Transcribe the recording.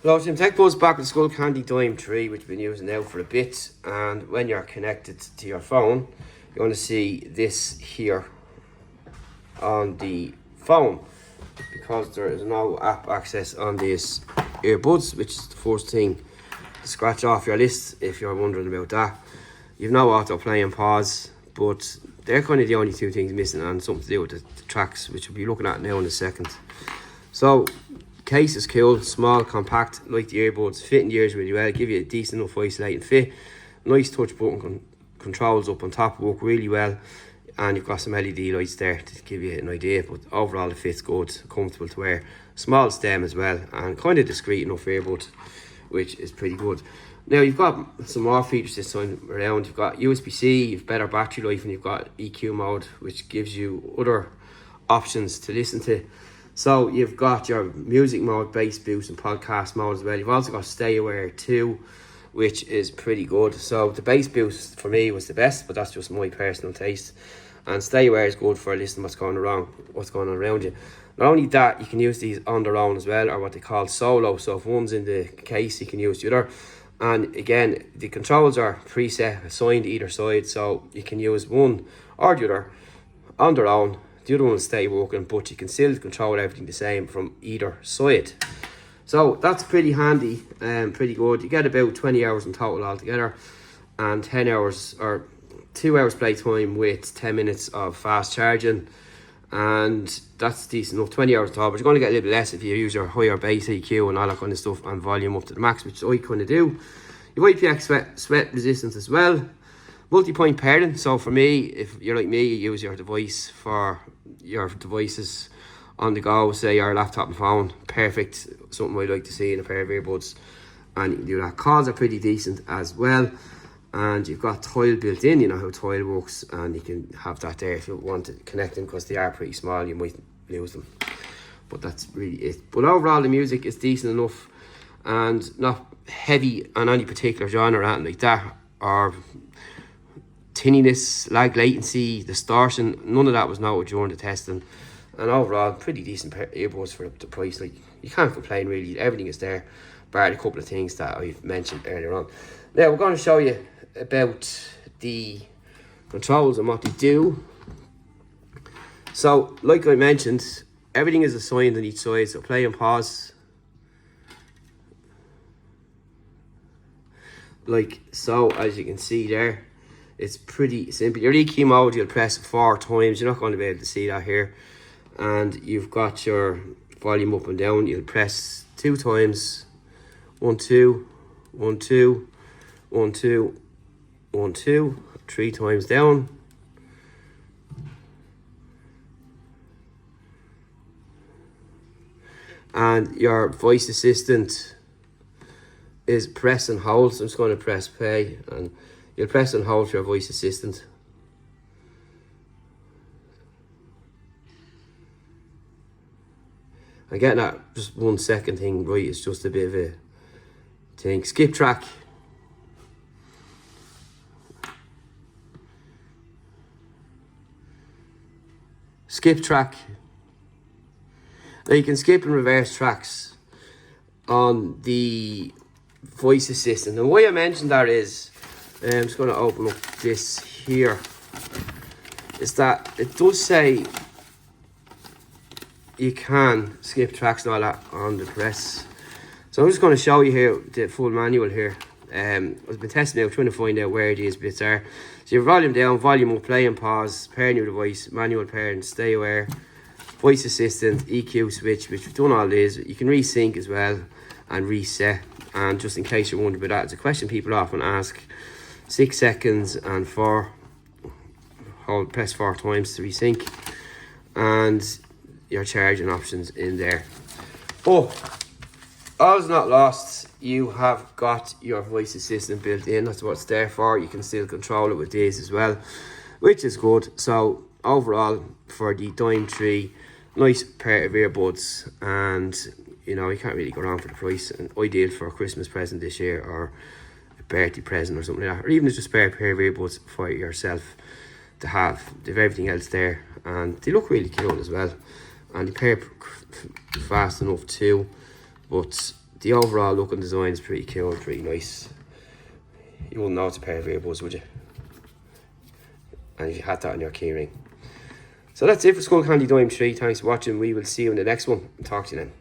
Hello Tim, Tech Buzz back with Skullcandy Dime 3, which we've been using now for a bit. And when you're connected to your phone, you're going to see this here on the phone, because there is no app access on these earbuds, which is the first thing to scratch off your list if you're wondering about that. You've no auto play and pause, but they're kind of the only two things missing, and something to do with the tracks, which we'll be looking at now in a second. So case is cool, small, compact, like the earbuds, fit in ears really well, give you a decent enough isolating fit. Nice touch button controls up on top, work really well, and you've got some LED lights there to give you an idea, but overall it fits good, comfortable to wear. Small stem as well, and kind of discreet enough earbud, which is pretty good. Now you've got some more features this time around. You've got USB-C, you've better battery life, and you've got EQ mode, which gives you other options to listen to. So you've got your music mode, bass boost, and podcast mode as well. You've also got Stay Aware too, which is pretty good. So the bass boost for me was the best, but that's just my personal taste. And Stay Aware is good for listening what's going on around you. Not only that, you can use these on their own as well, or what they call solo. So if one's in the case, you can use the other. And again, the controls are preset, assigned to either side, so you can use one or the other on their own. The other one will stay working, but you can still control everything the same from either side. So that's pretty handy and pretty good. You get about 20 hours in total altogether, and 10 hours or 2 hours playtime with 10 minutes of fast charging, and that's decent enough. 20 hours in total, but you're going to get a little bit less if you use your higher bass EQ and all that kind of stuff, and volume up to the max, which I kind of do. You've IPX sweat resistance as well. Multi-point pairing, so for me, if you're like me, you use your device for your devices on the go, say your laptop and phone, perfect, something I'd like to see in a pair of earbuds, and you can do that. Calls are pretty decent as well, and you've got tile built in, you know how tile works, and you can have that there if you want to connect them, because they are pretty small, you might lose them, but that's really it. But overall the music is decent enough, and not heavy on any particular genre or anything like that, or tinniness, lag latency, distortion, none of that was noted during the testing. And overall, pretty decent earbuds for the price. Like, you can't complain really, everything is there, bar the couple of things that I've mentioned earlier on. Now we're going to show you about the controls and what they do. So like I mentioned, everything is assigned on each side, so play and pause like so, as you can see there. It's pretty simple. Your EQ mode, you'll press 4 times. You're not going to be able to see that here. And you've got your volume up and down. You'll press 2 times. 1, 2, 1, 2, 1, 2, 1, 2. 3 times down. And your voice assistant is press and hold. So I'm just going to press play, and you'll press and hold for your voice assistant. And getting that just 1 second thing right is just a bit of a thing. Skip track. Skip track. Now you can skip and reverse tracks on the voice assistant. And why I mentioned that is, I'm just going to open up this here, is that it does say you can skip tracks and all that on the press. So I'm just going to show you here the full manual here. I've been testing out, trying to find out where these bits are. So your volume down, volume up, play and pause, pair new device, manual pairing, stay aware, voice assistant, EQ switch, which we've done all these. You can resync as well and reset. And just in case you're wondering about that, it's a question people often ask. 6 seconds and 4, press 4 times to resync, and your charging options in there. But all's not lost. You have got your voice assistant built in. That's what it's there for. You can still control it with these as well, which is good. So overall, for the Dime 3, nice pair of earbuds, and you know, you can't really go wrong for the price, and ideal for a Christmas present this year, or a birthday present or something like that, or even just a spare pair of earbuds for yourself to have. They have everything else there, and they look really cool as well, and they pair fast enough too. But the overall look and design is pretty cool, pretty nice. You wouldn't know it's a pair of earbuds, would you? And if you had that on your keyring. So that's it for Skullcandy Dime 3. Thanks for watching. We will see you in the next one. Talk to you then.